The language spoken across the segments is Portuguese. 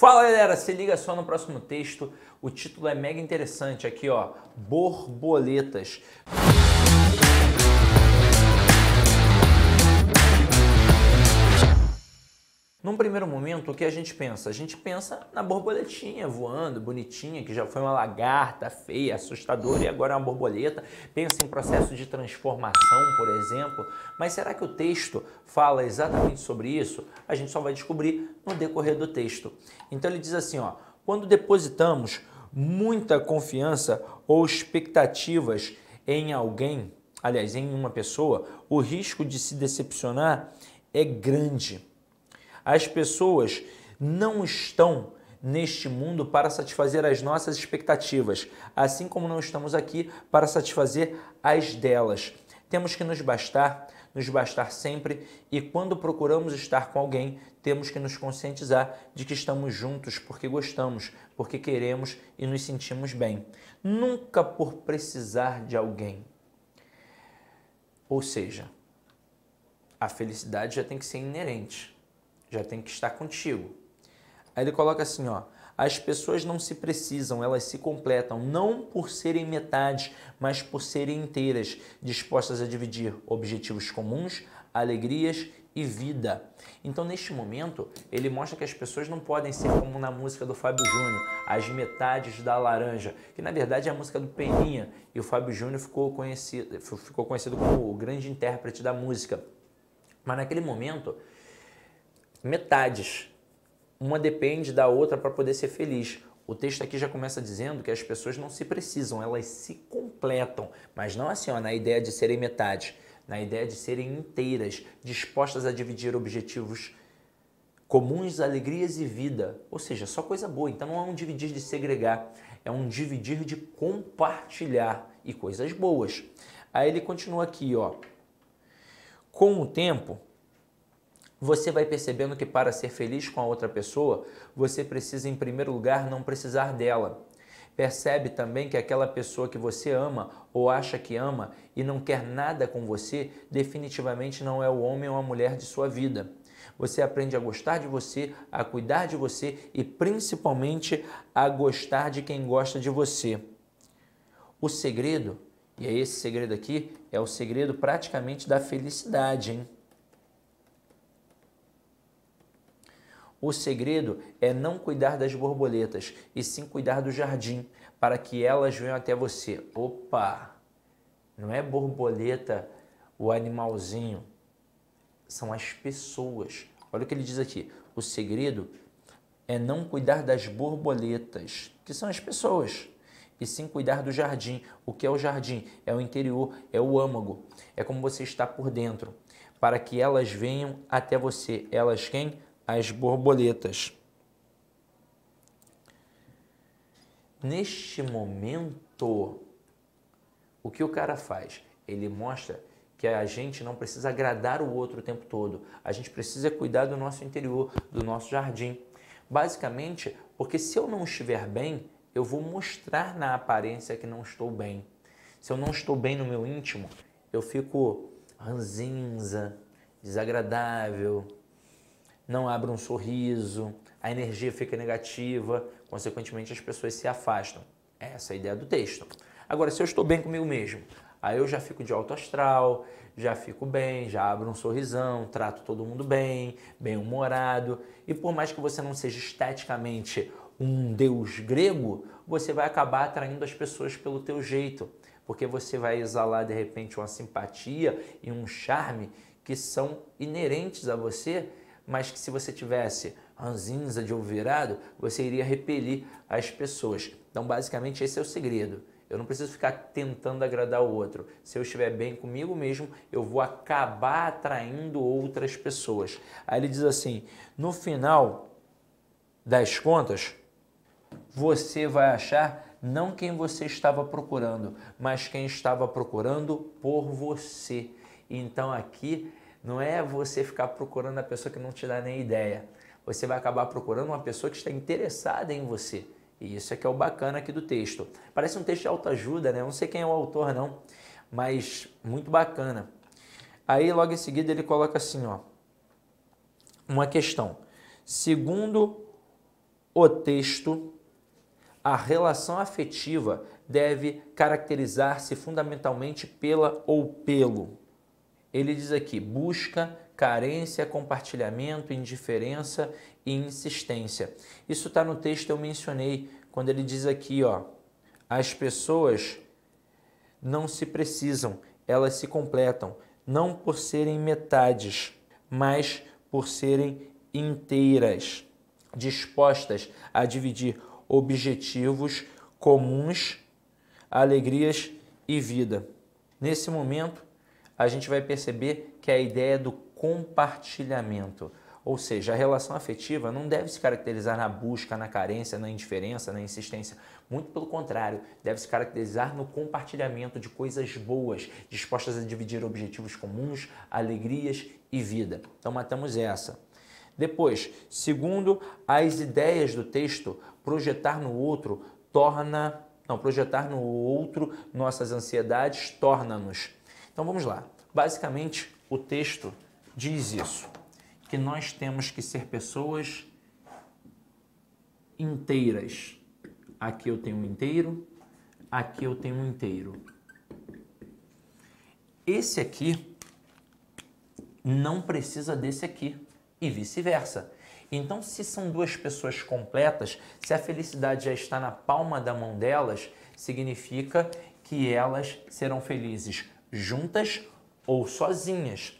Fala galera, se liga só no próximo texto, o título é mega interessante aqui ó, borboletas. Num primeiro momento, o que a gente pensa? A gente pensa na borboletinha voando, bonitinha, que já foi uma lagarta feia, assustadora e agora é uma borboleta. Pensa em processo de transformação, por exemplo. Mas será que o texto fala exatamente sobre isso? A gente só vai descobrir no decorrer do texto. Então ele diz assim, ó, quando depositamos muita confiança ou expectativas em alguém, aliás, em uma pessoa, o risco de se decepcionar é grande. As pessoas não estão neste mundo para satisfazer as nossas expectativas, assim como não estamos aqui para satisfazer as delas. Temos que nos bastar sempre, e quando procuramos estar com alguém, temos que nos conscientizar de que estamos juntos porque gostamos, porque queremos e nos sentimos bem. Nunca por precisar de alguém. Ou seja, a felicidade já tem que ser inerente. Já tem que estar contigo. Aí ele coloca assim, ó, as pessoas não se precisam, elas se completam, não por serem metade, mas por serem inteiras, dispostas a dividir objetivos comuns, alegrias e vida. Então, neste momento, ele mostra que as pessoas não podem ser como na música do Fábio Júnior, as metades da laranja, que na verdade é a música do Peninha, e o Fábio Júnior ficou conhecido como o grande intérprete da música. Mas naquele momento, metades. Uma depende da outra para poder ser feliz. O texto aqui já começa dizendo que as pessoas não se precisam, elas se completam. Mas não assim, ó, na ideia de serem metades, na ideia de serem inteiras, dispostas a dividir objetivos comuns, alegrias e vida. Ou seja, só coisa boa. Então não é um dividir de segregar, é um dividir de compartilhar e coisas boas. Aí ele continua aqui, ó. Com o tempo, você vai percebendo que para ser feliz com a outra pessoa, você precisa, em primeiro lugar, não precisar dela. Percebe também que aquela pessoa que você ama ou acha que ama e não quer nada com você, definitivamente não é o homem ou a mulher de sua vida. Você aprende a gostar de você, a cuidar de você e, principalmente, a gostar de quem gosta de você. O segredo, e é esse segredo aqui, é o segredo praticamente da felicidade, hein? O segredo é não cuidar das borboletas, e sim cuidar do jardim, para que elas venham até você. Opa! Não é borboleta o animalzinho, são as pessoas. Olha o que ele diz aqui. O segredo é não cuidar das borboletas, que são as pessoas, e sim cuidar do jardim. O que é o jardim? É o interior, é o âmago. É como você está por dentro, para que elas venham até você. Elas quem? As borboletas. Neste momento, o que o cara faz? Ele mostra que a gente não precisa agradar o outro o tempo todo. A gente precisa cuidar do nosso interior, do nosso jardim. Basicamente, porque se eu não estiver bem, eu vou mostrar na aparência que não estou bem. Se eu não estou bem no meu íntimo, eu fico ranzinza, desagradável, não abre um sorriso, a energia fica negativa, consequentemente as pessoas se afastam. Essa é a ideia do texto. Agora, se eu estou bem comigo mesmo, aí eu já fico de alto astral, já fico bem, já abro um sorrisão, trato todo mundo bem, bem-humorado, e por mais que você não seja esteticamente um deus grego, você vai acabar atraindo as pessoas pelo teu jeito, porque você vai exalar de repente uma simpatia e um charme que são inerentes a você, mas que se você tivesse ranzinza de ovo virado, você iria repelir as pessoas. Então, basicamente, esse é o segredo. Eu não preciso ficar tentando agradar o outro. Se eu estiver bem comigo mesmo, eu vou acabar atraindo outras pessoas. Aí ele diz assim, no final das contas, você vai achar não quem você estava procurando, mas quem estava procurando por você. Então, aqui não é você ficar procurando a pessoa que não te dá nem ideia. Você vai acabar procurando uma pessoa que está interessada em você. E isso é que é o bacana aqui do texto. Parece um texto de autoajuda, né? Eu não sei quem é o autor, não, mas muito bacana. Aí, logo em seguida, ele coloca assim, ó, uma questão. Segundo o texto, a relação afetiva deve caracterizar-se fundamentalmente pela ou pelo. Ele diz aqui, busca, carência, compartilhamento, indiferença e insistência. Isso está no texto que eu mencionei, quando ele diz aqui, ó, as pessoas não se precisam, elas se completam, não por serem metades, mas por serem inteiras, dispostas a dividir objetivos comuns, alegrias e vida. Nesse momento, a gente vai perceber que a ideia do compartilhamento, ou seja, a relação afetiva não deve se caracterizar na busca, na carência, na indiferença, na insistência. Muito pelo contrário, deve se caracterizar no compartilhamento de coisas boas, dispostas a dividir objetivos comuns, alegrias e vida. Então, matamos essa. Depois, segundo as ideias do texto, projetar no outro nossas ansiedades torna-nos. Então vamos lá. Basicamente, o texto diz isso, que nós temos que ser pessoas inteiras. Aqui eu tenho um inteiro, aqui eu tenho um inteiro. Esse aqui não precisa desse aqui e vice-versa. Então, se são duas pessoas completas, se a felicidade já está na palma da mão delas, significa que elas serão felizes juntas ou sozinhas.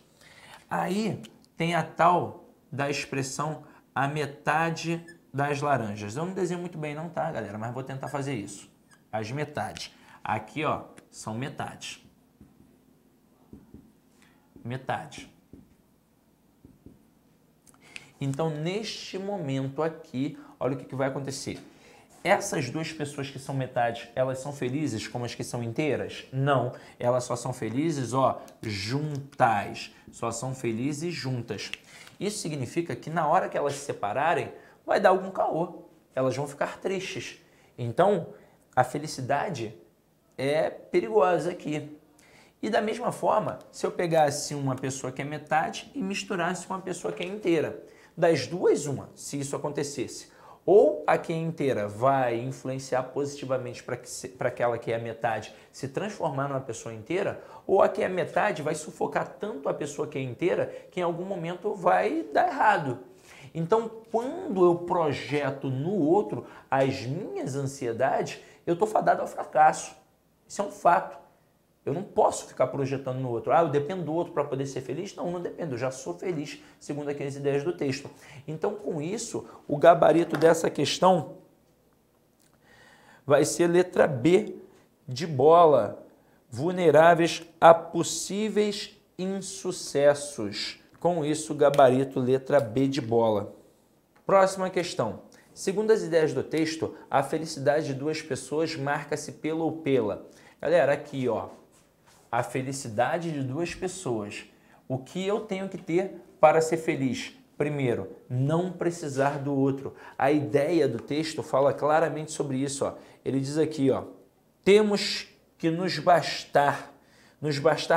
Aí tem a tal da expressão a metade das laranjas. Eu não desenho muito bem não, tá, galera? Mas vou tentar fazer isso. As metades. Aqui, ó, são metades. Metade. Então, neste momento aqui, olha o que vai acontecer. Essas duas pessoas que são metades, elas são felizes como as que são inteiras? Não, elas só são felizes, ó, juntas. Só são felizes juntas. Isso significa que na hora que elas se separarem, vai dar algum caô. Elas vão ficar tristes. Então, a felicidade é perigosa aqui. E da mesma forma, se eu pegasse uma pessoa que é metade e misturasse com uma pessoa que é inteira, das duas, uma, se isso acontecesse. Ou a que é inteira vai influenciar positivamente para aquela que é a metade se transformar numa pessoa inteira, ou a que é a metade vai sufocar tanto a pessoa que é inteira que em algum momento vai dar errado. Então, quando eu projeto no outro as minhas ansiedades, eu estou fadado ao fracasso. Isso é um fato. Eu não posso ficar projetando no outro. Eu dependo do outro para poder ser feliz? Não, não dependo. Eu já sou feliz, segundo aquelas ideias do texto. Então, com isso, o gabarito dessa questão vai ser letra B de bola. Vulneráveis a possíveis insucessos. Com isso, gabarito letra B de bola. Próxima questão. Segundo as ideias do texto, a felicidade de duas pessoas marca-se pela ou pela. Galera, aqui, ó. A felicidade de duas pessoas. O que eu tenho que ter para ser feliz? Primeiro, não precisar do outro. A ideia do texto fala claramente sobre isso. Ó. Ele diz aqui, ó, temos que nos bastar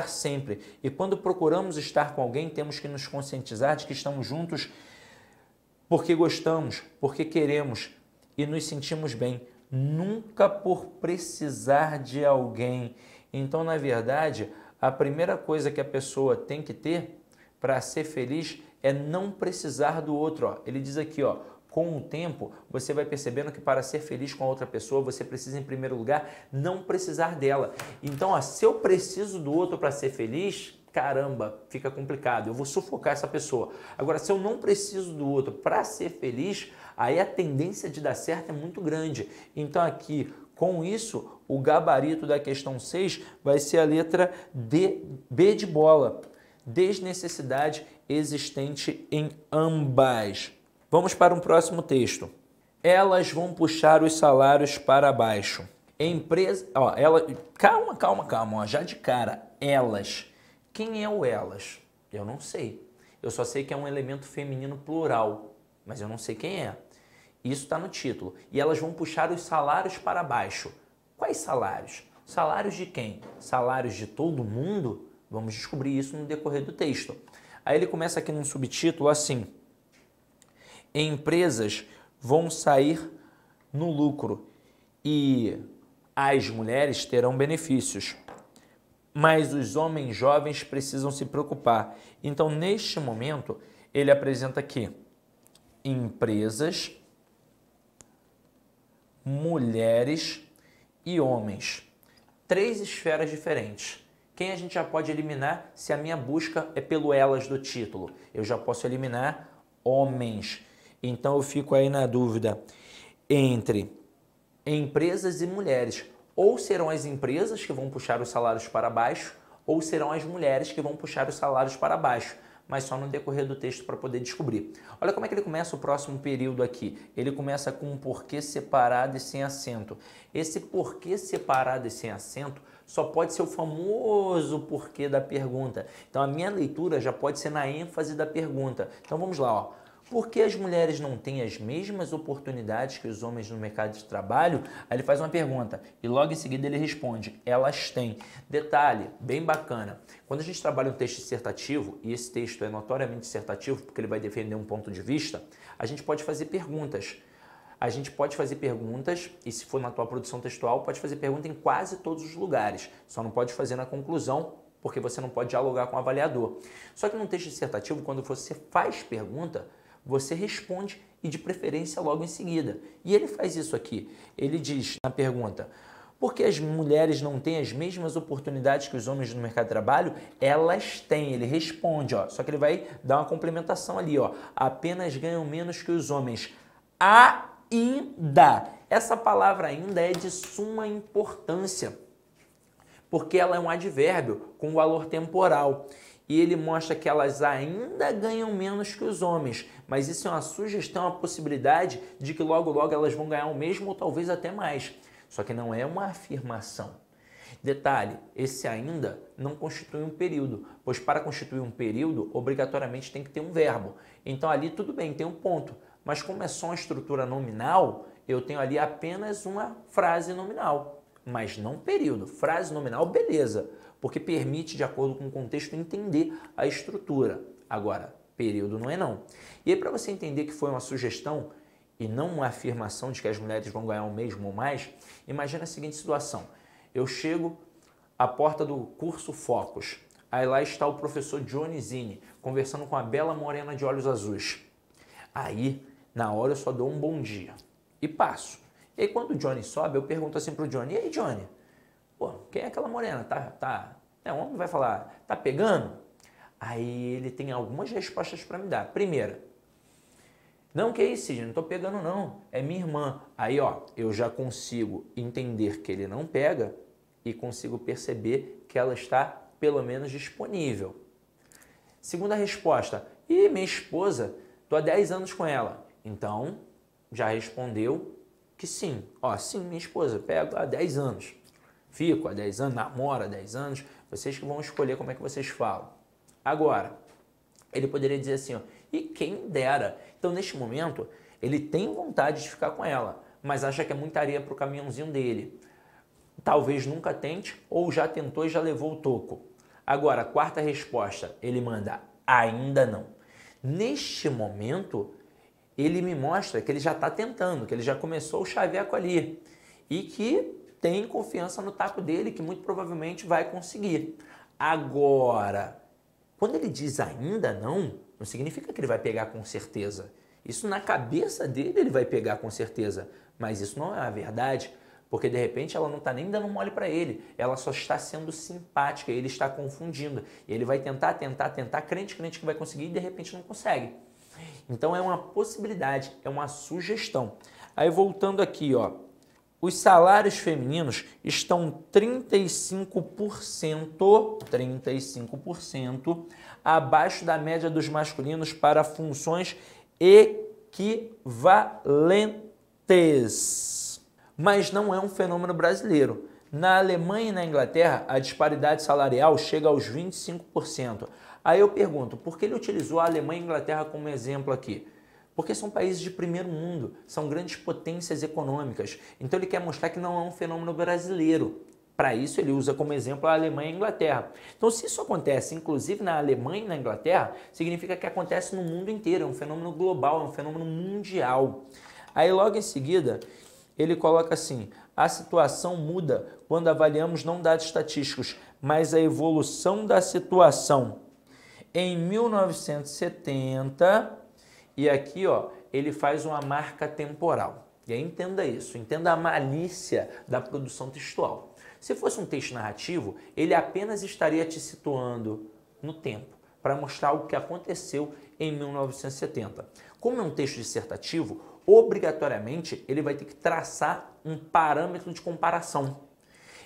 sempre. E quando procuramos estar com alguém, temos que nos conscientizar de que estamos juntos porque gostamos, porque queremos e nos sentimos bem. Nunca por precisar de alguém. Então, na verdade, a primeira coisa que a pessoa tem que ter para ser feliz é não precisar do outro. Ó. Ele diz aqui, ó, com o tempo, você vai percebendo que para ser feliz com a outra pessoa, você precisa, em primeiro lugar, não precisar dela. Então, ó, se eu preciso do outro para ser feliz, caramba, fica complicado, eu vou sufocar essa pessoa. Agora, se eu não preciso do outro para ser feliz, aí a tendência de dar certo é muito grande. Então, aqui, com isso, o gabarito da questão 6 vai ser a letra D, B de bola. Desnecessidade existente em ambas. Vamos para um próximo texto. Elas vão puxar os salários para baixo. Empresa, ó, calma, ó, já de cara, elas. Quem é o elas? Eu não sei. Eu só sei que é um elemento feminino plural, mas eu não sei quem é. Isso está no título. E elas vão puxar os salários para baixo. Quais salários? Salários de quem? Salários de todo mundo? Vamos descobrir isso no decorrer do texto. Aí ele começa aqui num subtítulo assim: empresas vão sair no lucro e as mulheres terão benefícios, mas os homens jovens precisam se preocupar. Então, neste momento, ele apresenta aqui empresas, mulheres e homens. 3 esferas diferentes. Quem a gente já pode eliminar se a minha busca é pelo elas do título? Eu já posso eliminar homens. Então eu fico aí na dúvida entre empresas e mulheres. Ou serão as empresas que vão puxar os salários para baixo, ou serão as mulheres que vão puxar os salários para baixo. Mas só no decorrer do texto para poder descobrir. Olha como é que ele começa o próximo período aqui. Ele começa com um porquê separado e sem acento. Esse porquê separado e sem acento só pode ser o famoso porquê da pergunta. Então a minha leitura já pode ser na ênfase da pergunta. Então vamos lá, ó. Por que as mulheres não têm as mesmas oportunidades que os homens no mercado de trabalho? Aí ele faz uma pergunta e logo em seguida ele responde, elas têm. Detalhe, bem bacana, quando a gente trabalha um texto dissertativo, e esse texto é notoriamente dissertativo porque ele vai defender um ponto de vista, a gente pode fazer perguntas. A gente pode fazer perguntas, e se for na tua produção textual, pode fazer pergunta em quase todos os lugares. Só não pode fazer na conclusão, porque você não pode dialogar com o avaliador. Só que num texto dissertativo, quando você faz pergunta, você responde e de preferência logo em seguida. E ele faz isso aqui. Ele diz na pergunta, por que as mulheres não têm as mesmas oportunidades que os homens no mercado de trabalho? Elas têm. Ele responde, ó. Só que ele vai dar uma complementação ali, ó. Apenas ganham menos que os homens. Ainda. Essa palavra ainda é de suma importância, porque ela é um advérbio com valor temporal. E ele mostra que elas ainda ganham menos que os homens, mas isso é uma sugestão, uma possibilidade de que logo logo elas vão ganhar o mesmo ou talvez até mais. Só que não é uma afirmação. Detalhe, esse ainda não constitui um período, pois para constituir um período, obrigatoriamente tem que ter um verbo. Então ali tudo bem, tem um ponto, mas como é só uma estrutura nominal, eu tenho ali apenas uma frase nominal, mas não período. Frase nominal, beleza, porque permite, de acordo com o contexto, entender a estrutura. Agora, período não é não. E aí, para você entender que foi uma sugestão e não uma afirmação de que as mulheres vão ganhar o mesmo ou mais, imagina a seguinte situação. Eu chego à porta do curso Focus. Aí lá está o professor Johnny Zini, conversando com a bela morena de olhos azuis. Aí, na hora, eu só dou um bom dia e passo. E aí, quando o Johnny sobe, eu pergunto assim pro Johnny, e aí, Johnny? Pô, quem é aquela morena? O homem vai falar, tá pegando? Aí ele tem algumas respostas para me dar. Primeira, não, que é isso, Sidney, não tô pegando não, é minha irmã. Aí, ó, eu já consigo entender que ele não pega e consigo perceber que ela está, pelo menos, disponível. Segunda resposta, e minha esposa, tô há 10 anos com ela. Então, já respondeu que sim. Ó, sim, minha esposa, pego há 10 anos. Fico há 10 anos, namoro há 10 anos, vocês que vão escolher como é que vocês falam. Agora, ele poderia dizer assim, ó, e quem dera. Então, neste momento, ele tem vontade de ficar com ela, mas acha que é muita areia para o caminhãozinho dele. Talvez nunca tente, ou já tentou e já levou o toco. Agora, a quarta resposta, ele manda, ainda não. Neste momento, ele me mostra que ele já está tentando, que ele já começou o chaveco ali e que tem confiança no taco dele, que muito provavelmente vai conseguir. Agora, quando ele diz ainda não significa que ele vai pegar com certeza. Isso na cabeça dele ele vai pegar com certeza, mas isso não é a verdade, porque de repente ela não está nem dando mole para ele, ela só está sendo simpática, ele está confundindo. E ele vai tentar, crente que vai conseguir e de repente não consegue. Então é uma possibilidade, é uma sugestão. Aí voltando aqui, ó, os salários femininos estão 35% abaixo da média dos masculinos para funções equivalentes. Mas não é um fenômeno brasileiro. Na Alemanha e na Inglaterra, a disparidade salarial chega aos 25%. Aí eu pergunto, por que ele utilizou a Alemanha e a Inglaterra como exemplo aqui? Porque são países de primeiro mundo, são grandes potências econômicas. Então ele quer mostrar que não é um fenômeno brasileiro. Para isso ele usa como exemplo a Alemanha e a Inglaterra. Então se isso acontece, inclusive na Alemanha e na Inglaterra, significa que acontece no mundo inteiro, é um fenômeno global, é um fenômeno mundial. Aí logo em seguida, ele coloca assim, a situação muda quando avaliamos não dados estatísticos, mas a evolução da situação. Em 1970, e aqui ó, ele faz uma marca temporal. E aí entenda isso, entenda a malícia da produção textual. Se fosse um texto narrativo, ele apenas estaria te situando no tempo, para mostrar o que aconteceu em 1970. Como é um texto dissertativo, obrigatoriamente ele vai ter que traçar um parâmetro de comparação.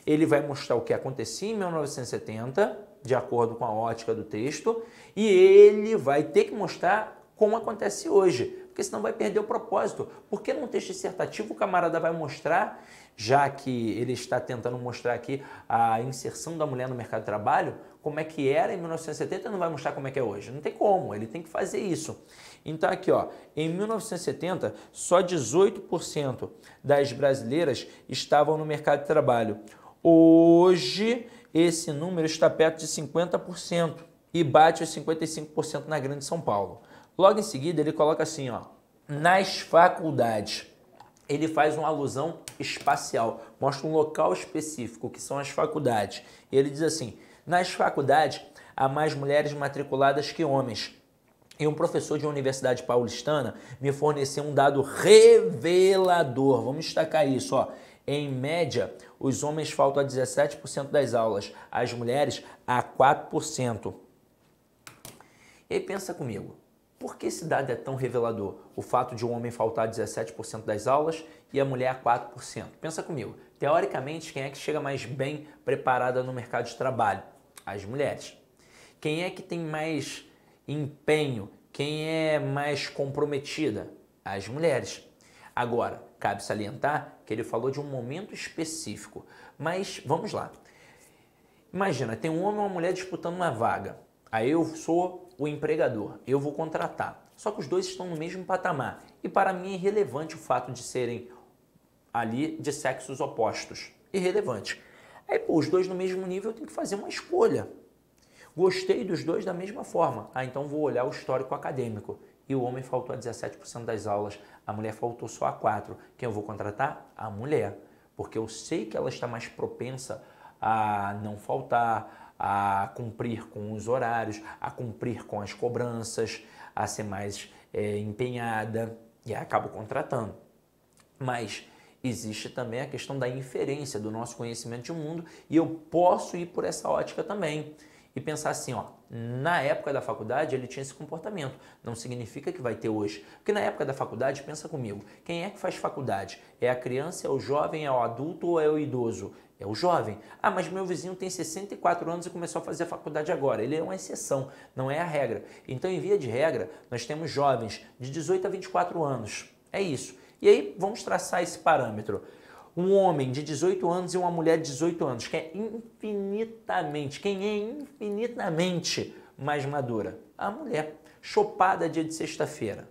Ele vai mostrar o que acontecia em 1970, de acordo com a ótica do texto, e ele vai ter que mostrar como acontece hoje, porque senão vai perder o propósito. Porque num texto dissertativo o camarada vai mostrar, já que ele está tentando mostrar aqui a inserção da mulher no mercado de trabalho, como é que era em 1970 e não vai mostrar como é que é hoje. Não tem como, ele tem que fazer isso. Então aqui, ó, em 1970, só 18% das brasileiras estavam no mercado de trabalho. Hoje, esse número está perto de 50% e bate os 55% na Grande São Paulo. Logo em seguida, ele coloca assim, ó, nas faculdades. Ele faz uma alusão espacial, mostra um local específico, que são as faculdades. E ele diz assim, nas faculdades há mais mulheres matriculadas que homens. E um professor de uma universidade paulistana me forneceu um dado revelador. Vamos destacar isso, ó. Em média, os homens faltam a 17% das aulas, as mulheres a 4%. E aí pensa comigo, por que esse dado é tão revelador? O fato de um homem faltar a 17% das aulas e a mulher a 4%. Pensa comigo, teoricamente, quem é que chega mais bem preparada no mercado de trabalho? As mulheres. Quem é que tem mais empenho? Quem é mais comprometida? As mulheres. Agora, cabe salientar que ele falou de um momento específico, mas vamos lá. Imagina, tem um homem e uma mulher disputando uma vaga. Aí eu sou o empregador, eu vou contratar. Só que os dois estão no mesmo patamar. E para mim é irrelevante o fato de serem ali de sexos opostos. Irrelevante. Aí, pô, os dois no mesmo nível eu tenho que fazer uma escolha. Gostei dos dois da mesma forma. Ah, então vou olhar o histórico acadêmico. E o homem faltou a 17% das aulas, a mulher faltou só a 4%. Quem eu vou contratar? A mulher. Porque eu sei que ela está mais propensa a não faltar, a cumprir com os horários, a cumprir com as cobranças, a ser mais empenhada, e aí acabo contratando. Mas existe também a questão da inferência do nosso conhecimento de mundo, e eu posso ir por essa ótica também. E pensar assim, ó, na época da faculdade ele tinha esse comportamento, não significa que vai ter hoje. Porque na época da faculdade, pensa comigo, quem é que faz faculdade? É a criança, é o jovem, é o adulto ou é o idoso? É o jovem. Ah, mas meu vizinho tem 64 anos e começou a fazer a faculdade agora. Ele é uma exceção, não é a regra. Então, em via de regra, nós temos jovens de 18 a 24 anos. É isso. E aí, vamos traçar esse parâmetro. Um homem de 18 anos e uma mulher de 18 anos, quem é infinitamente mais madura? A mulher. Chopada dia de sexta-feira.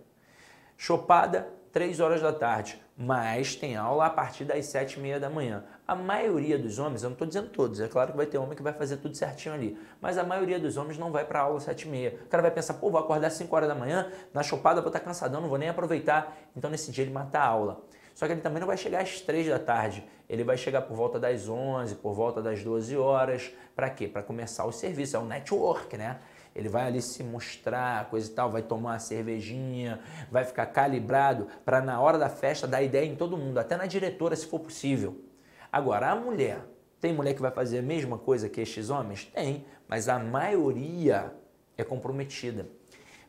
Chopada 3 horas da tarde, mas tem aula a partir das 7h30 da manhã. A maioria dos homens, eu não estou dizendo todos, é claro que vai ter homem que vai fazer tudo certinho ali, mas a maioria dos homens não vai para a aula às 7h30. O cara vai pensar, pô, vou acordar às 5 horas da manhã, na chopada vou estar cansadão, não vou nem aproveitar. Então nesse dia ele mata a aula. Só que ele também não vai chegar às 3 da tarde, ele vai chegar por volta das 11, por volta das 12 horas. Para quê? Para começar o serviço, é o network, né? Ele vai ali se mostrar, coisa e tal, vai tomar uma cervejinha, vai ficar calibrado para na hora da festa dar ideia em todo mundo, até na diretora se for possível. Agora, a mulher, tem mulher que vai fazer a mesma coisa que estes homens? Tem, mas a maioria é comprometida.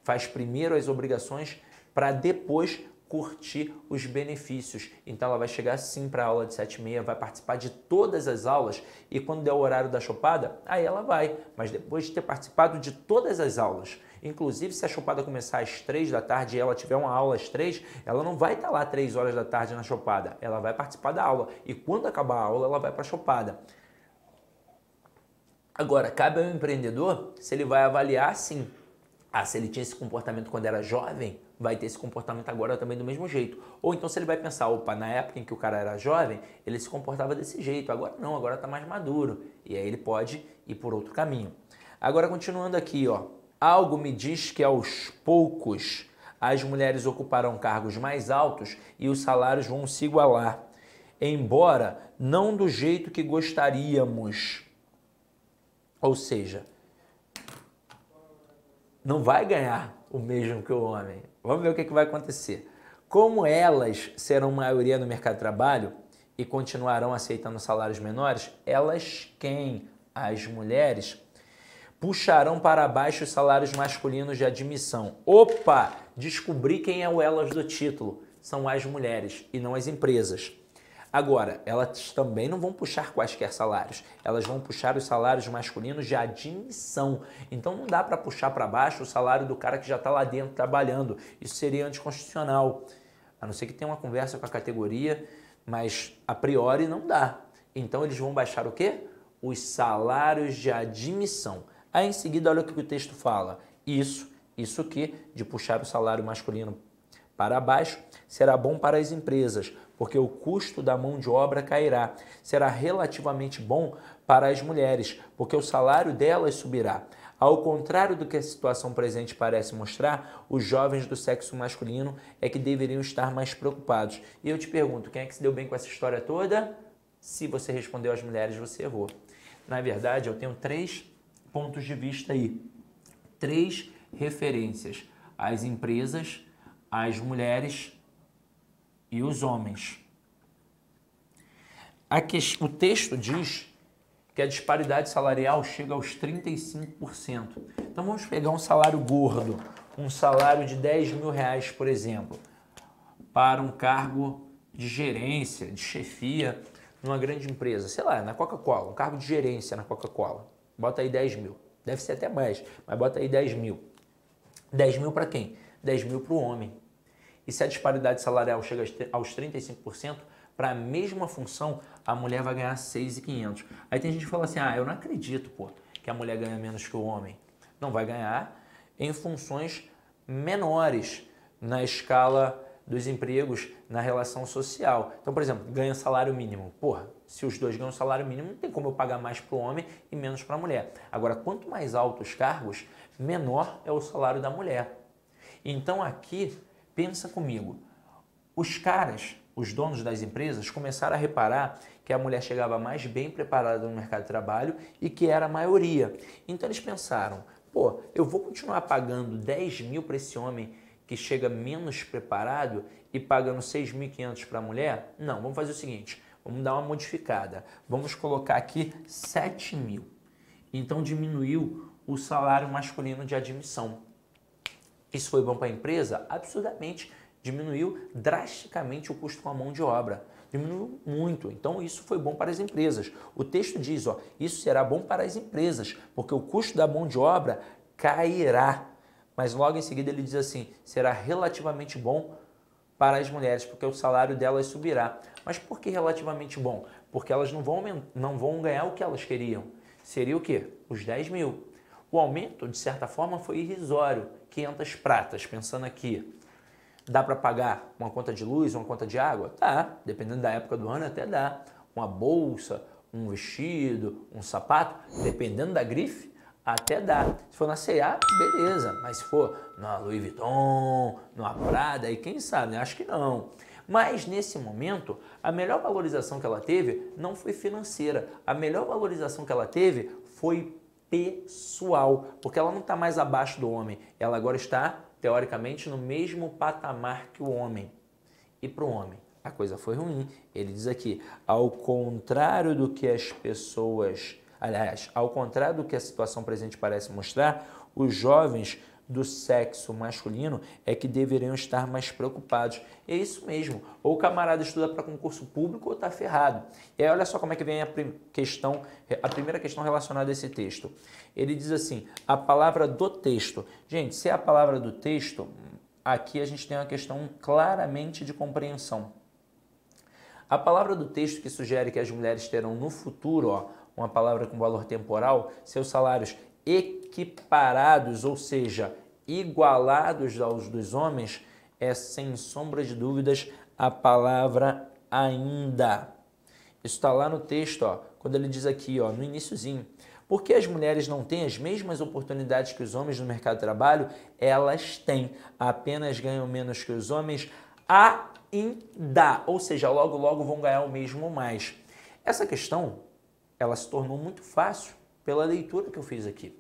Faz primeiro as obrigações para depois curtir os benefícios. Então ela vai chegar sim para a aula de 7h30, vai participar de todas as aulas e quando der o horário da chopada, aí ela vai. Mas depois de ter participado de todas as aulas, inclusive se a chopada começar às 3 da tarde e ela tiver uma aula às 3, ela não vai estar lá 3 horas da tarde na chopada, ela vai participar da aula e quando acabar a aula ela vai para a chopada. Agora, cabe ao empreendedor se ele vai avaliar sim. Ah, se ele tinha esse comportamento quando era jovem, vai ter esse comportamento agora também do mesmo jeito. Ou então se ele vai pensar, opa, na época em que o cara era jovem, ele se comportava desse jeito, agora não, agora está mais maduro. E aí ele pode ir por outro caminho. Agora continuando aqui, ó, algo me diz que aos poucos As mulheres ocuparão cargos mais altos e os salários vão se igualar, embora não do jeito que gostaríamos. Ou seja, não vai ganhar o mesmo que o homem. Vamos ver o que vai acontecer. Como elas serão maioria no mercado de trabalho e continuarão aceitando salários menores, elas quem? As mulheres puxarão para baixo os salários masculinos de admissão. Opa! Descobri quem é o elas do título. São as mulheres e não as empresas. Agora, elas também não vão puxar quaisquer salários. Elas vão puxar os salários masculinos de admissão. Então não dá para puxar para baixo o salário do cara que já está lá dentro trabalhando. Isso seria anticonstitucional. A não ser que tenha uma conversa com a categoria, mas a priori não dá. Então eles vão baixar o quê? Os salários de admissão. Aí em seguida, olha o que o texto fala. Isso que, de puxar o salário masculino para baixo, será bom para as empresas, porque o custo da mão de obra cairá. Será relativamente bom para as mulheres, porque o salário delas subirá. Ao contrário do que a situação presente parece mostrar, os jovens do sexo masculino é que deveriam estar mais preocupados. E eu te pergunto, quem é que se deu bem com essa história toda? Se você respondeu às mulheres, você errou. Na verdade, eu tenho 3 pontos de vista aí. 3 referências. As empresas, as mulheres e os homens. O texto diz que a disparidade salarial chega aos 35%. Então vamos pegar um salário gordo, um salário de 10 mil reais, por exemplo, para um cargo de gerência, de chefia, numa grande empresa, sei lá, na Coca-Cola, um cargo de gerência na Coca-Cola. Bota aí 10 mil. Deve ser até mais, mas bota aí 10 mil. 10 mil para quem? 10 mil para o homem. E se a disparidade salarial chega aos 35%, para a mesma função, a mulher vai ganhar 6.500. Aí tem gente que fala assim, eu não acredito, pô, que a mulher ganha menos que o homem. Não vai ganhar em funções menores na escala dos empregos, na relação social. Então, por exemplo, ganha salário mínimo. Porra, se os dois ganham salário mínimo, não tem como eu pagar mais para o homem e menos para a mulher. Agora, quanto mais altos os cargos, menor é o salário da mulher. Então, aqui, pensa comigo, os caras, os donos das empresas, começaram a reparar que a mulher chegava mais bem preparada no mercado de trabalho e que era a maioria. Então, eles pensaram, pô, eu vou continuar pagando 10 mil para esse homem que chega menos preparado e pagando 6.500 para a mulher? Não, vamos fazer o seguinte, vamos dar uma modificada. Vamos colocar aqui 7 mil. Então, diminuiu o salário masculino de admissão. Isso foi bom para a empresa? Absurdamente. Diminuiu drasticamente o custo com a mão de obra. Diminuiu muito. Então, isso foi bom para as empresas. O texto diz, isso será bom para as empresas, porque o custo da mão de obra cairá. Mas logo em seguida ele diz assim, será relativamente bom para as mulheres, porque o salário delas subirá. Mas por que relativamente bom? Porque elas não vão ganhar o que elas queriam. Seria o quê? Os 10 mil. O aumento, de certa forma, foi irrisório. 500 pratas, pensando aqui. Dá para pagar uma conta de luz, uma conta de água? Tá, dependendo da época do ano até dá. Uma bolsa, um vestido, um sapato, dependendo da grife, até dá. Se for na C&A, beleza. Mas se for na Louis Vuitton, numa Prada, aí quem sabe, né? Acho que não. Mas nesse momento, a melhor valorização que ela teve não foi financeira. A melhor valorização que ela teve foi pessoal, porque ela não está mais abaixo do homem. Ela agora está, teoricamente, no mesmo patamar que o homem. E para o homem, a coisa foi ruim. Ele diz aqui, ao contrário do que as pessoas... Aliás, ao contrário do que a situação presente parece mostrar, os jovens do sexo masculino é que deveriam estar mais preocupados. É isso mesmo. Ou o camarada estuda para concurso público ou está ferrado. E aí olha só como é que vem a primeira questão relacionada a esse texto. Ele diz assim, a palavra do texto. Gente, se é a palavra do texto, aqui a gente tem uma questão claramente de compreensão. A palavra do texto que sugere que as mulheres terão no futuro, uma palavra com valor temporal, seus salários equiparados, ou seja, igualados aos dos homens, é sem sombra de dúvidas a palavra ainda. Isso está lá no texto, quando ele diz aqui, no iniciozinho, Porque as mulheres não têm as mesmas oportunidades que os homens no mercado de trabalho? Elas têm, apenas ganham menos que os homens ainda, ou seja, logo logo vão ganhar o mesmo ou mais. Essa questão, ela se tornou muito fácil pela leitura que eu fiz aqui.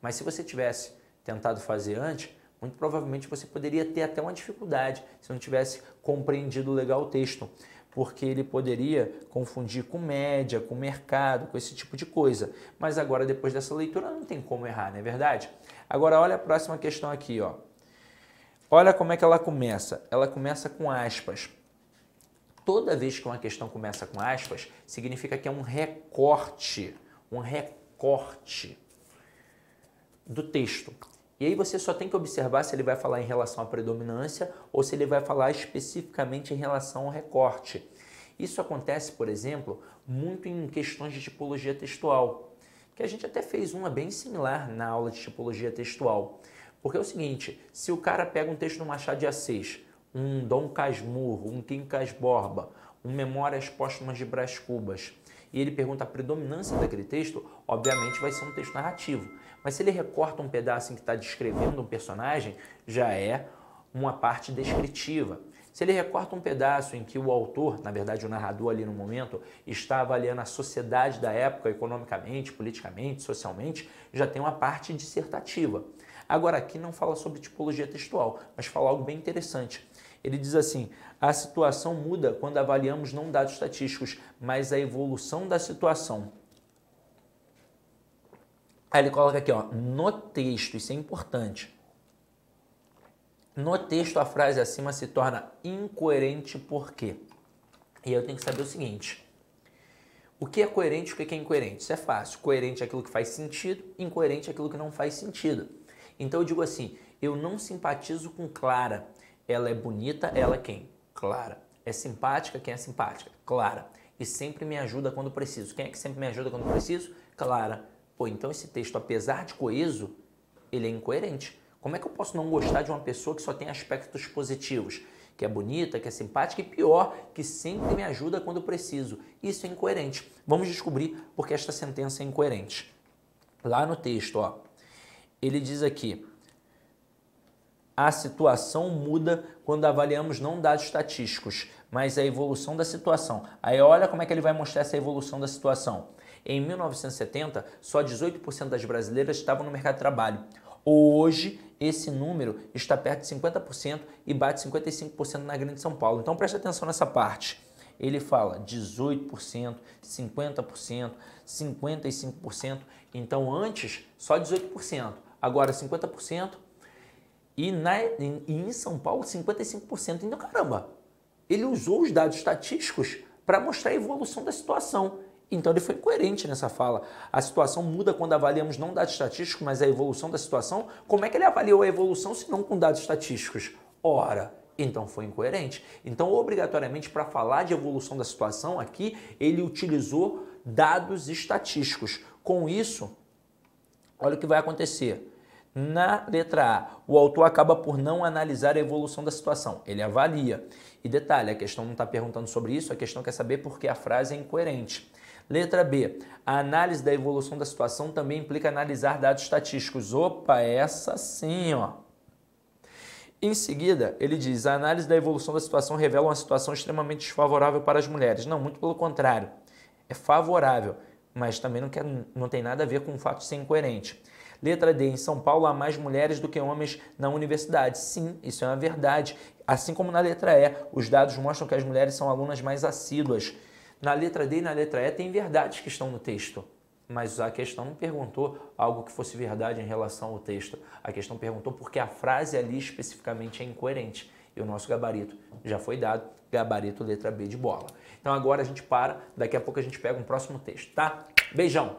Mas se você tivesse tentado fazer antes, muito provavelmente você poderia ter até uma dificuldade se não tivesse compreendido legal o texto, porque ele poderia confundir com média, com mercado, com esse tipo de coisa. Mas agora, depois dessa leitura, não tem como errar, não é verdade? Agora, olha a próxima questão aqui, ó. Olha como é que ela começa. Ela começa com aspas. Toda vez que uma questão começa com aspas, significa que é um recorte do texto. E aí você só tem que observar se ele vai falar em relação à predominância ou se ele vai falar especificamente em relação ao recorte. Isso acontece, por exemplo, muito em questões de tipologia textual, que a gente até fez uma bem similar na aula de tipologia textual. Porque é o seguinte, se o cara pega um texto do Machado de Assis, um Dom Casmurro, um Quincas Borba, um Memórias Póstumas de Brás Cubas, e ele pergunta a predominância daquele texto, obviamente vai ser um texto narrativo. Mas se ele recorta um pedaço em que está descrevendo um personagem, já é uma parte descritiva. Se ele recorta um pedaço em que o autor, na verdade o narrador ali no momento, está avaliando a sociedade da época economicamente, politicamente, socialmente, já tem uma parte dissertativa. Agora aqui não fala sobre tipologia textual, mas fala algo bem interessante. Ele diz assim, a situação muda quando avaliamos não dados estatísticos, mas a evolução da situação. Aí ele coloca aqui, ó, no texto, isso é importante. No texto a frase acima se torna incoerente por quê? E eu tenho que saber o seguinte, o que é coerente e o que é incoerente? Isso é fácil, coerente é aquilo que faz sentido, incoerente é aquilo que não faz sentido. Então eu digo assim, eu não simpatizo com Clara, ela é bonita, ela é quem? Clara. É simpática, quem é simpática? Clara. E sempre me ajuda quando preciso. Quem é que sempre me ajuda quando preciso? Clara. Pô, então esse texto, apesar de coeso, ele é incoerente. Como é que eu posso não gostar de uma pessoa que só tem aspectos positivos? Que é bonita, que é simpática e pior, que sempre me ajuda quando preciso. Isso é incoerente. Vamos descobrir porque esta sentença é incoerente. Lá no texto, ó, ele diz aqui, a situação muda quando avaliamos não dados estatísticos, mas a evolução da situação. Aí olha como é que ele vai mostrar essa evolução da situação. Em 1970, só 18% das brasileiras estavam no mercado de trabalho. Hoje, esse número está perto de 50% e bate 55% na Grande São Paulo. Então preste atenção nessa parte. Ele fala 18%, 50%, 55%. Então antes, só 18%. Agora 50%. E em São Paulo, 55%. Então, caramba, ele usou os dados estatísticos para mostrar a evolução da situação. Então, ele foi incoerente nessa fala. A situação muda quando avaliamos não dados estatísticos, mas a evolução da situação. Como é que ele avaliou a evolução se não com dados estatísticos? Ora, então foi incoerente. Então, obrigatoriamente, para falar de evolução da situação aqui, ele utilizou dados estatísticos. Com isso, olha o que vai acontecer. Na letra A, o autor acaba por não analisar a evolução da situação. Ele avalia. E detalhe, a questão não está perguntando sobre isso, a questão quer saber por que a frase é incoerente. Letra B, a análise da evolução da situação também implica analisar dados estatísticos. Opa, essa sim, ó. Em seguida, ele diz, a análise da evolução da situação revela uma situação extremamente desfavorável para as mulheres. Não, muito pelo contrário. É favorável, mas também não tem nada a ver com o fato de ser incoerente. Letra D, em São Paulo há mais mulheres do que homens na universidade. Sim, isso é uma verdade. Assim como na letra E, os dados mostram que as mulheres são alunas mais assíduas. Na letra D e na letra E tem verdades que estão no texto, mas a questão não perguntou algo que fosse verdade em relação ao texto. A questão perguntou porque a frase ali especificamente é incoerente. E o nosso gabarito já foi dado, gabarito letra B de bola. Então agora a gente para, daqui a pouco a gente pega um próximo texto, tá? Beijão!